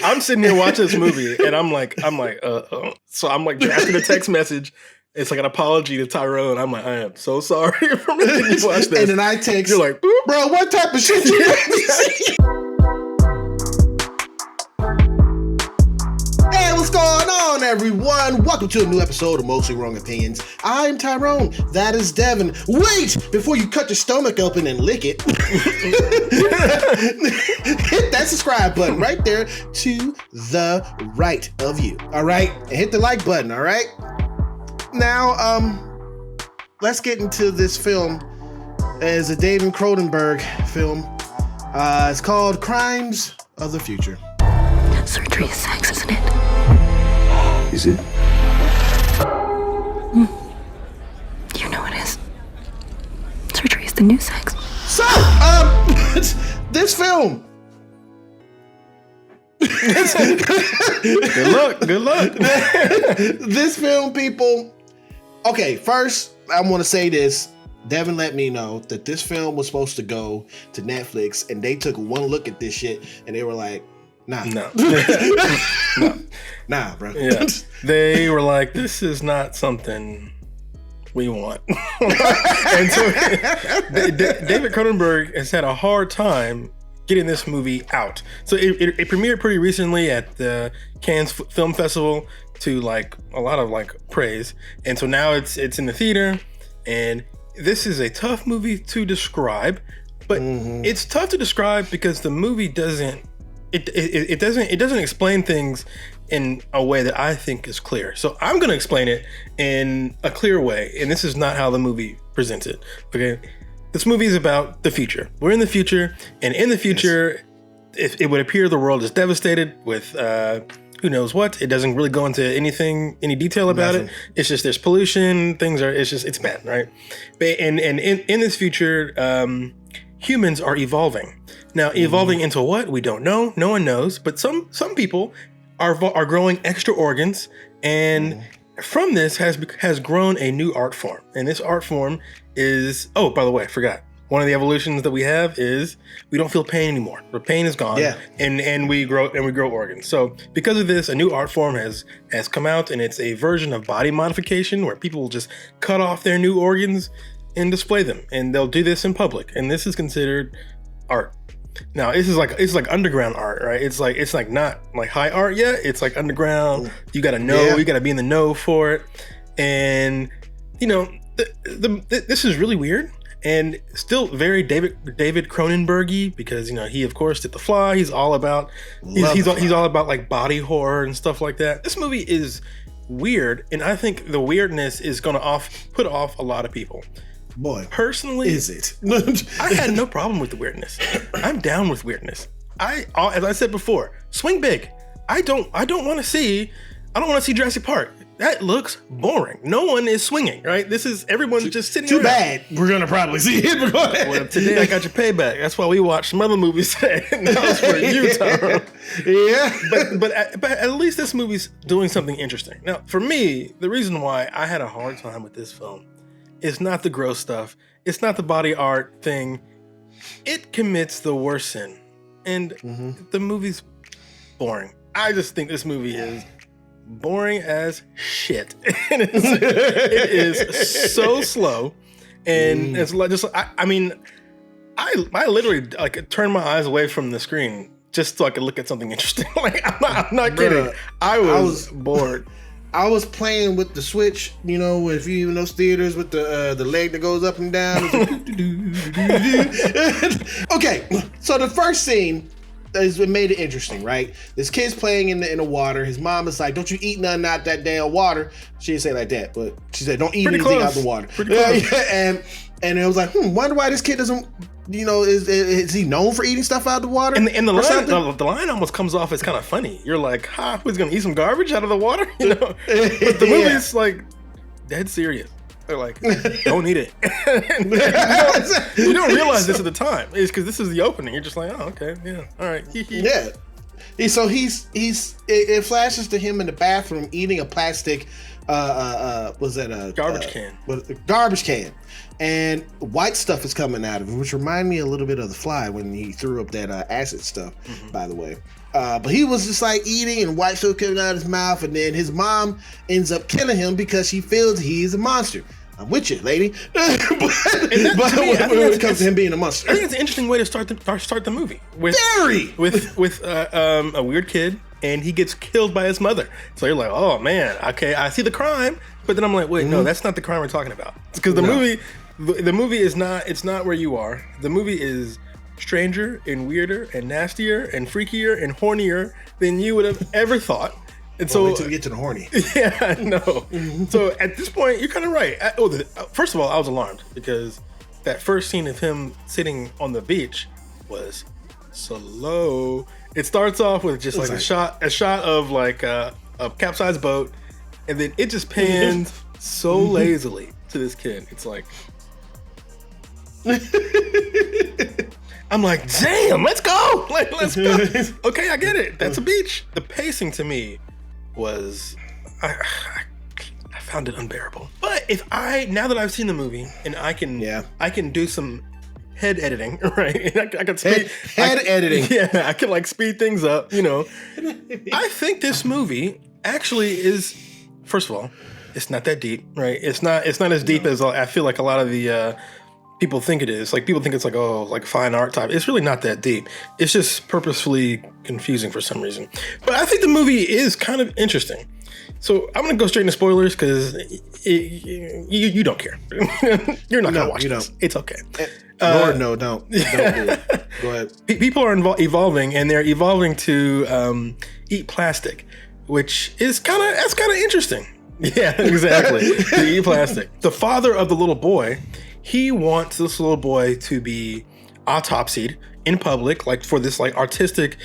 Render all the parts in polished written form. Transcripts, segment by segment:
I'm sitting here watching this movie, and I'm like, so I'm like drafting a text message. It's like an apology to Tyrone. I'm like, I am so sorry for making you watch this. And then I text, you're like, boop. Bro, what type of shit you make me see? Hey, what's going on, everyone? Welcome to a new episode of Mostly Wrong Opinions. I'm Tyrone. That is Devin. Wait! Before you cut your stomach open and lick it, hit that subscribe button right there to the right of you. All right? And hit the like button, all right? Now, let's get into this film. It's a David Cronenberg film. It's called Crimes of the Future. Surgery is sex, isn't it? Is it? You know it is. Surgery is the new sex. So, this film. Good luck. This film, people. Okay, first, I want to say this. Devin let me know that this film was supposed to go to Netflix, and they took one look at this shit, and they were like, nah. No. Nah, bro. Yeah. They were like, this is not something we want. And so David Cronenberg has had a hard time getting this movie out. So it premiered pretty recently at the Cannes Film Festival to like a lot of like praise. And so now it's in the theater, and this is a tough movie to describe, but it's tough to describe because the movie doesn't explain things in a way that I think is clear. So I'm going to explain it in a clear way, and this is not how the movie presents it. Okay, this movie is about the future. We're in the future, and in the future, it would appear the world is devastated with who knows what. It doesn't really go into any detail about it. It's just there's pollution. It's bad, right? And in this future, humans are evolving. Now, evolving into what? We don't know. No one knows. But some people are growing extra organs, and from this has grown a new art form. And this art form is, oh, by the way, I forgot. One of the evolutions that we have is we don't feel pain anymore. The pain is gone, and we grow organs. So because of this, a new art form has come out, and it's a version of body modification where people will just cut off their new organs and display them, and they'll do this in public. And this is considered art. Now, it's like underground art, right? It's like not like high art yet. It's like underground. You gotta know. You gotta be in the know for it, and you know this is really weird. And still very David Cronenberg-y, because he of course did The Fly. He's all about he's all about like body horror and stuff like that. This movie is weird, and I think the weirdness is gonna put off a lot of people. Boy, personally, is it? I had no problem with the weirdness. I'm down with weirdness. As I said before, swing big. I don't want to see Jurassic Park. That looks boring. No one is swinging, right? Everyone's just sitting around. Too bad. We're going to probably see it. Well, today I got your payback. That's why we watched some other movies today. And that was for you, Tyrone. Yeah. But at least this movie's doing something interesting. Now, for me, the reason why I had a hard time with this film is not the gross stuff. It's not the body art thing. It commits the worst sin. And the movie's boring. I just think this movie is boring as shit. And it is so slow, and it's like I literally like turned my eyes away from the screen just so I could look at something interesting. Like I'm not kidding. I was bored. I was playing with the Switch, if you in those theaters with the leg that goes up and down. Okay, so the first scene is what made it interesting, right? This kid's playing in the water. His mom is like, "Don't you eat nothing out that damn water." She didn't say it like that, but she said, "Don't eat anything out the water." And it was like, wonder why this kid doesn't, is he known for eating stuff out of the water? And the line almost comes off as kind of funny. You're like, who's gonna eat some garbage out of the water? But the movie's like dead serious. They're like, don't eat it. you don't realize this at the time. It's because this is the opening. You're just like, oh, okay, yeah, all right. Yeah. So it flashes to him in the bathroom eating a plastic, was that a garbage can? Garbage can, and white stuff is coming out of it, which reminded me a little bit of The Fly when he threw up that acid stuff. By the way, But he was just like eating and white stuff coming out of his mouth, and then his mom ends up killing him because she feels he's a monster. I'm with you, lady. When it comes to him being a monster, I think it's an interesting way to start the movie with a weird kid, and he gets killed by his mother. So you're like, oh man, okay, I see the crime, but then I'm like, wait, no, that's not the crime we're talking about. Because the movie is not. It's not where you are. The movie is stranger and weirder and nastier and freakier and hornier than you would have ever thought. And so, wait till we get to the horny. Yeah, no. So at this point, you're kind of right. First of all, I was alarmed because that first scene of him sitting on the beach was slow. It starts off with just like a shot of like a capsized boat, and then it just pans so lazily to this kid. It's like, I'm like, damn, let's go. Like, let's go. Okay, I get it. That's a beach. The pacing to me was, I found it unbearable. But now that I've seen the movie and I can do some head editing, right? And I can speed editing. Yeah, I can like speed things up, you know. I think this movie actually is, first of all, it's not that deep, right? It's not as deep as I feel like a lot of the people think it is. Like people think it's like, oh, like fine art type. It's really not that deep. It's just purposefully confusing for some reason. But I think the movie is kind of interesting. So I'm gonna go straight into spoilers because you don't care. You're not gonna watch this. It's okay. Lord, no, don't do it. Go ahead. People are evolving, and they're evolving to eat plastic, which is kind of interesting. Yeah, exactly. To eat plastic. The father of the little boy, he wants this little boy to be autopsied in public, like for this like artistic,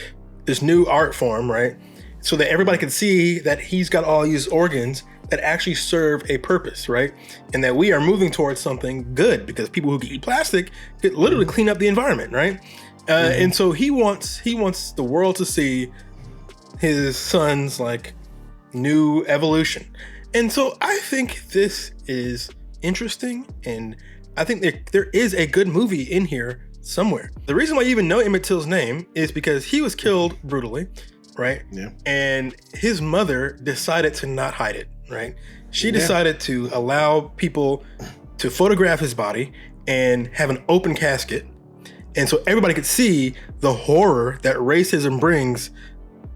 this new art form, right? So that everybody can see that he's got all these organs that actually serve a purpose, right? And that we are moving towards something good because people who can eat plastic could literally clean up the environment, right? And so he wants the world to see his son's like new evolution. And so I think this is interesting, and I think there is a good movie in here somewhere. The reason why you even know Emmett Till's name is because he was killed brutally, right? Yeah. And his mother decided to not hide it, right? She decided to allow people to photograph his body and have an open casket. And so everybody could see the horror that racism brings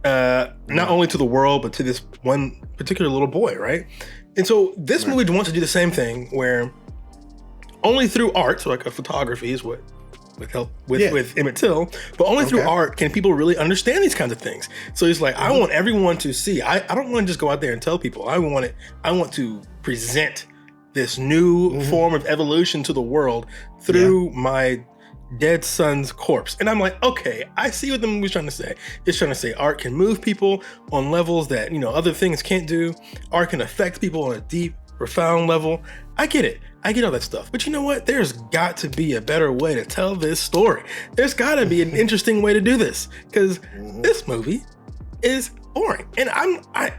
not only to the world, but to this one particular little boy, right? And so this movie wants to do the same thing where only through art, so like a photography is what with help with Emmett Till, but only through art can people really understand these kinds of things. So it's like, I want everyone to see. I don't want to just go out there and tell people. I want to present this new form of evolution to the world through my dead son's corpse. And I'm like, okay, I see what the movie's trying to say. It's trying to say art can move people on levels that, you know, other things can't do. Art can affect people on a deep, profound level. I get it. I get all that stuff. But you know what? There's got to be a better way to tell this story. There's got to be an interesting way to do this, because this movie is boring. And I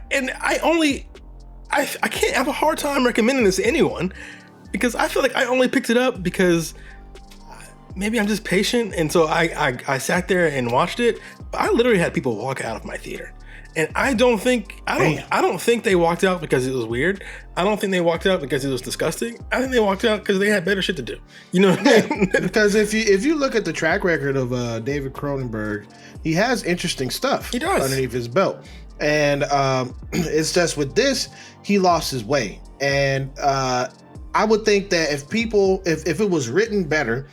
can't have a hard time recommending this to anyone, because I feel like I only picked it up because maybe I'm just patient. And so I sat there and watched it. But I literally had people walk out of my theater. And I don't think they walked out because it was weird. I don't think they walked out because it was disgusting. I think they walked out because they had better shit to do. You know what I mean? Because if you look at the track record of David Cronenberg, he has interesting stuff underneath his belt. And it's just with this, he lost his way. And I would think that if it was written better,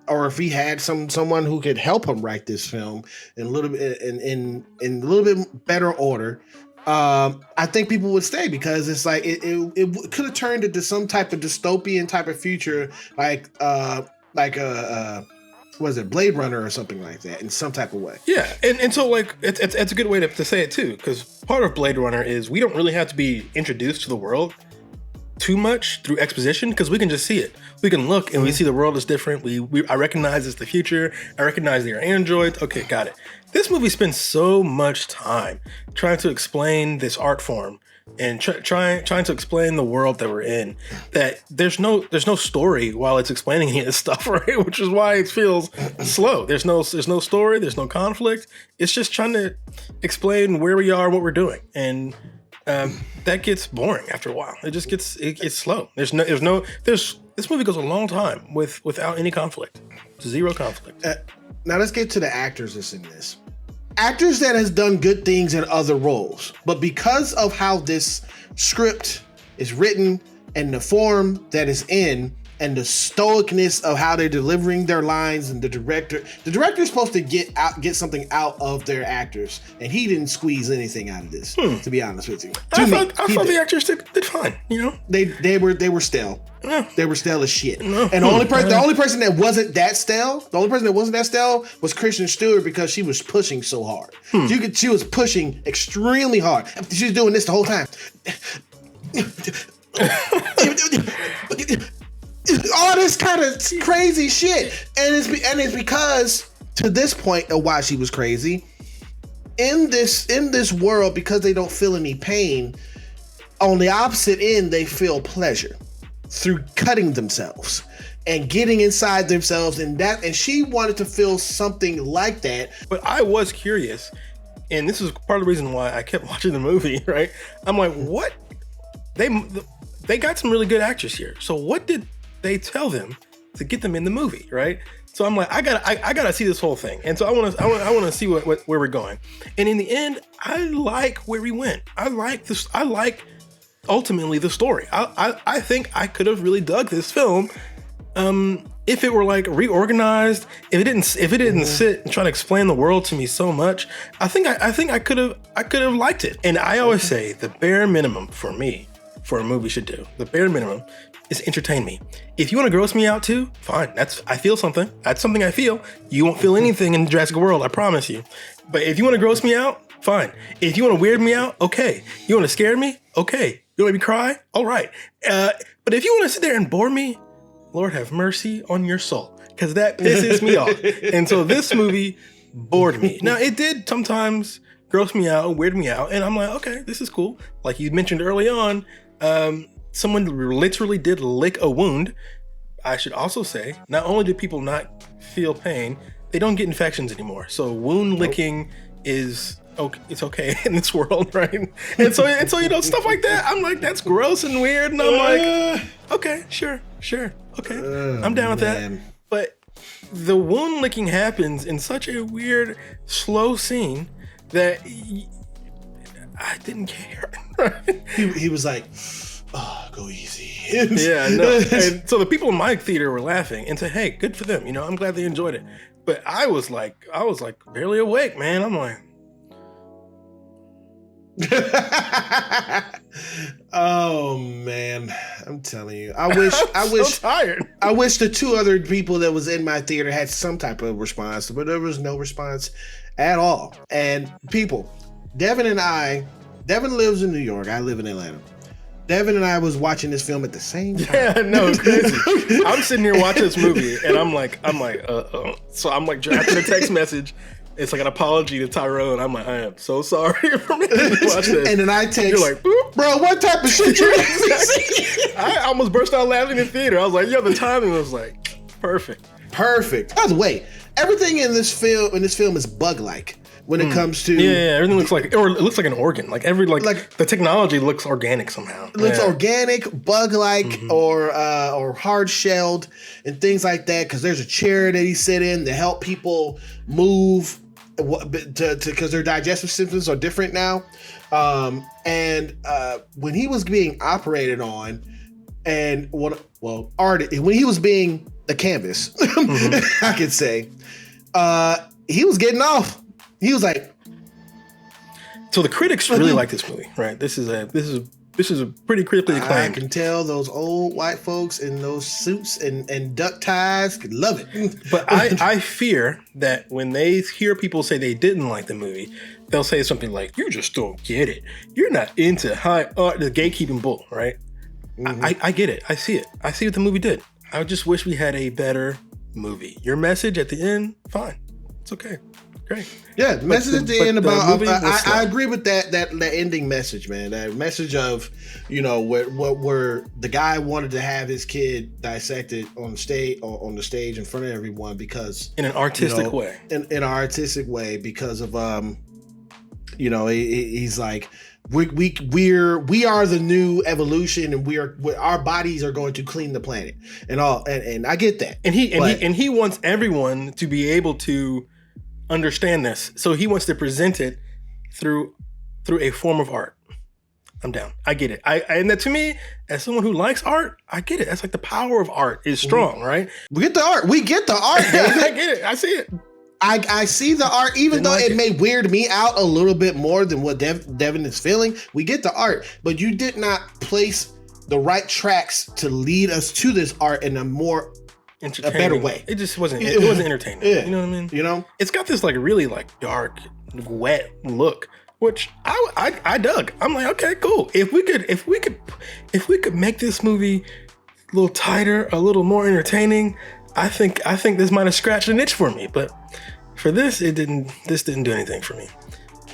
or if he had someone who could help him write this film in a little bit in a little bit better order, I think people would stay, because it's like it could have turned into some type of dystopian type of future, like was it Blade Runner or something like that, in some type of way. Yeah, and so like it's a good way to say it too, because part of Blade Runner is we don't really have to be introduced to the world too much through exposition, because we can just see it. We can look and we see the world is different. I recognize it's the future. I recognize they are androids. Okay, got it. This movie spends so much time trying to explain this art form and trying to explain the world that we're in. That there's no story while it's explaining any of this stuff, right? Which is why it feels slow. There's no story. There's no conflict. It's just trying to explain where we are and what we're doing, and that gets boring after a while. It just gets slow. This movie goes a long time without any conflict. Zero conflict. Now let's get to the actors that's in this. Actors that has done good things in other roles, but because of how this script is written and the form that is in and the stoicness of how they're delivering their lines, and the director is supposed to get something out of their actors, and he didn't squeeze anything out of this, to be honest with you. I thought the actors did fine, you know? They were stale. Yeah. They were stale as shit. And the only person that wasn't that stale was Kristen Stewart, because she was pushing so hard. She was pushing extremely hard. She was doing this the whole time. All this kind of crazy shit, and it's because, to this point of why she was crazy, in this world, because they don't feel any pain, on the opposite end they feel pleasure through cutting themselves and getting inside themselves, and she wanted to feel something like that. But I was curious, and this is part of the reason why I kept watching the movie, right? I'm like, what? They got some really good actors here, so what did they tell them to get them in the movie, right? So I'm like, I gotta see this whole thing, and so I want to see where we're going. And in the end, I like where we went. I like this. I like ultimately the story. I think I could have really dug this film if it were like reorganized. If it didn't sit and try to explain the world to me so much. I think I could have liked it. And I always say the bare minimum for me for a movie should do, the bare minimum, is entertain me. If you want to gross me out too, fine. I feel something. That's something I feel. You won't feel anything in Jurassic World, I promise you. But if you want to gross me out, fine. If you want to weird me out, okay. You want to scare me? Okay. You want me to cry? All right. But if you want to sit there and bore me, Lord have mercy on your soul, because that pisses me off. And so this movie bored me. Now, it did sometimes gross me out, weird me out, and I'm like, okay, this is cool. Like you mentioned early on, someone literally did lick a wound. I should also say, not only do people not feel pain, they don't get infections anymore. So wound licking is okay. It's okay in this world, right? And so you know, stuff like that. I'm like, that's gross and weird, and I'm like, okay, sure, okay, I'm down with that. But the wound licking happens in such a weird, slow scene that I didn't care. He was like, oh, go easy. Yeah, no. And so the people in my theater were laughing and said, hey, good for them. You know, I'm glad they enjoyed it. But I was like barely awake, man. I'm like, oh man, I'm telling you, I wish tired. I wish the two other people that was in my theater had some type of response, but there was no response at all. And people, Devin lives in New York. I live in Atlanta. Devin and I was watching this film at the same time. Yeah, no, it's crazy. I'm sitting here watching this movie, and I'm like, so I'm like drafting a text message. It's like an apology to Tyrone. I'm like, I am so sorry for making you watch this. And then I text, you're like, boop. Bro, what type of shit you I almost burst out laughing in the theater. I was like, yo, the timing was like perfect. By the way, everything in this film is bug-like. When it comes to everything looks like, or it looks like an organ. Like the technology looks organic somehow. It looks organic, bug-like, or hard-shelled, and things like that. Because there's a chair that he sit in to help people move, because their digestive systems are different now. And when he was being operated on, and when he was being the canvas, I could say, he was getting off. He was like, so the critics really like this movie, right? This is a pretty critically acclaimed. I can tell those old white folks in those suits and duck ties could love it. But I fear that when they hear people say they didn't like the movie, they'll say something like, "You just don't get it. You're not into high art." The gatekeeping bull, right? I get it. I see it. I see what the movie did. I just wish we had a better movie. Your message at the end, fine. It's okay. great. Yeah, the message at the end about I slow. agree with that ending message, man. That message of, you know, where the guy wanted to have his kid dissected on the stage in front of everyone because in an artistic way. In an artistic way because of you know, he's like we are the new evolution, and our bodies are going to clean the planet and all, and I get that. And he wants everyone to be able to understand this, so he wants to present it through a form of art. I'm down. I get it. And that, to me, as someone who likes art, I get it. That's like the power of art is strong, right? We get the art, David. I get it. I see it. I see the art, even though it may weird me out a little bit more than what Devin is feeling. We get the art, but you did not place the right tracks to lead us to this art in a better way. It just wasn't. It wasn't entertaining. Yeah. You know what I mean? You know, it's got this like really like dark, wet look, which I dug. I'm like, okay, cool. If we could make this movie a little tighter, a little more entertaining, I think this might have scratched an itch for me. But for this, this didn't do anything for me.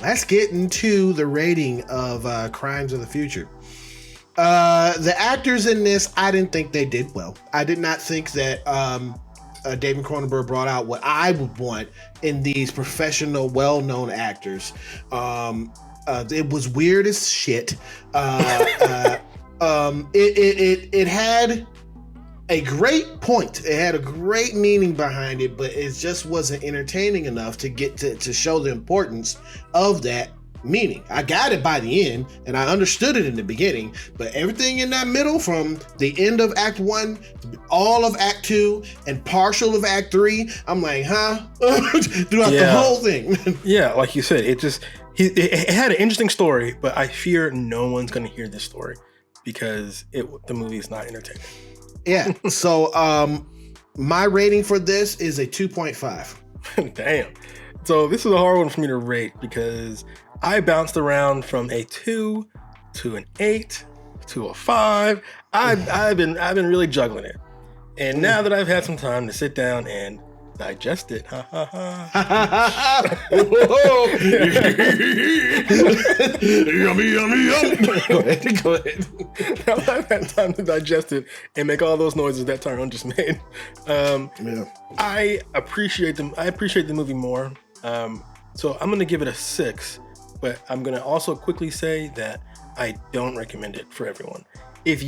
Let's get into the rating of Crimes of the Future. The actors in this, I didn't think they did well. I did not think that David Cronenberg brought out what I would want in these professional, well-known actors. It was weird as shit. It had a great point. It had a great meaning behind it, but it just wasn't entertaining enough to get to show the importance of that meaning. I got it by the end, and I understood it in the beginning, but everything in that middle, from the end of Act 1, all of Act 2, and partial of Act 3, I'm like, huh? Throughout the whole thing. Yeah, like you said, it had an interesting story, but I fear no one's going to hear this story because the movie is not entertaining. Yeah, so my rating for this is a 2.5. Damn. So this is a hard one for me to rate because I bounced around from a 2 to an 8 to a 5. I've been really juggling it. And now that I've had some time to sit down and digest it, yummy. Go ahead. Now that I've had time to digest it and make all those noises that Tyrone just made, I appreciate them. I appreciate the movie more. So I'm gonna give it a 6, but I'm gonna also quickly say that I don't recommend it for everyone. If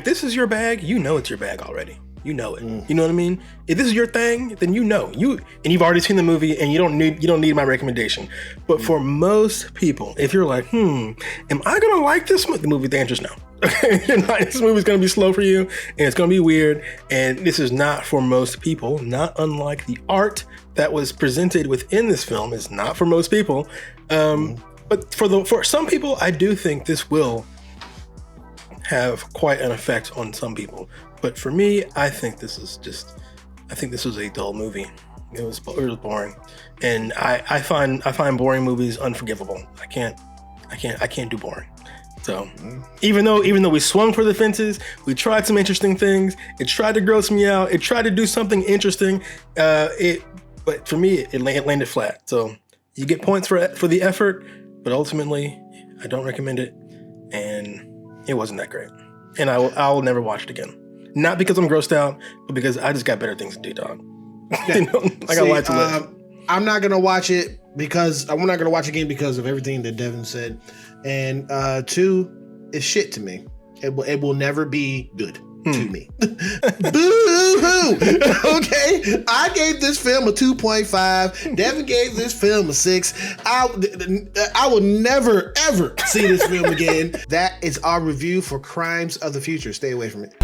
this is your bag, you know it's your bag already. You know it. You know what I mean? If this is your thing, then you've already seen the movie, and you don't need my recommendation. But for most people, if you're like, am I gonna like this movie? The movie, the answer's no. Okay, this movie's gonna be slow for you, and it's gonna be weird. And this is not for most people. Not unlike the art that was presented within this film is not for most people. But for some people, I do think this will have quite an effect on some people. But for me, I think this was a dull movie. It was boring, and I find boring movies unforgivable. I can't do boring. So even though we swung for the fences, we tried some interesting things. It tried to gross me out. It tried to do something interesting. But for me, it landed flat. So you get points for the effort, but ultimately, I don't recommend it, and it wasn't that great. And I will never watch it again. Not because I'm grossed out, but because I just got better things to do, dog. I got a life to live. I'm not gonna watch it because I'm not gonna watch again because of everything that Devin said. And 2, it's shit to me. It will never be good to me. Boo-hoo! Okay, I gave this film a 2.5. Devin gave this film a 6. I will never ever see this film again. That is our review for Crimes of the Future. Stay away from it.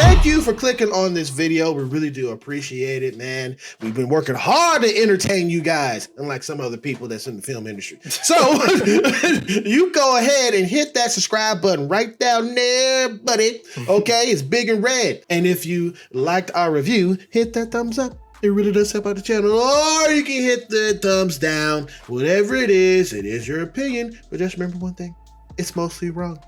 Thank you for clicking on this video. We really do appreciate it, man. We've been working hard to entertain you guys, unlike some other people that's in the film industry. So you go ahead and hit that subscribe button right down there, buddy. Okay, it's big and red. And if you liked our review, hit that thumbs up. It really does help out the channel. Or you can hit the thumbs down. Whatever it is your opinion. But just remember one thing. It's mostly wrong.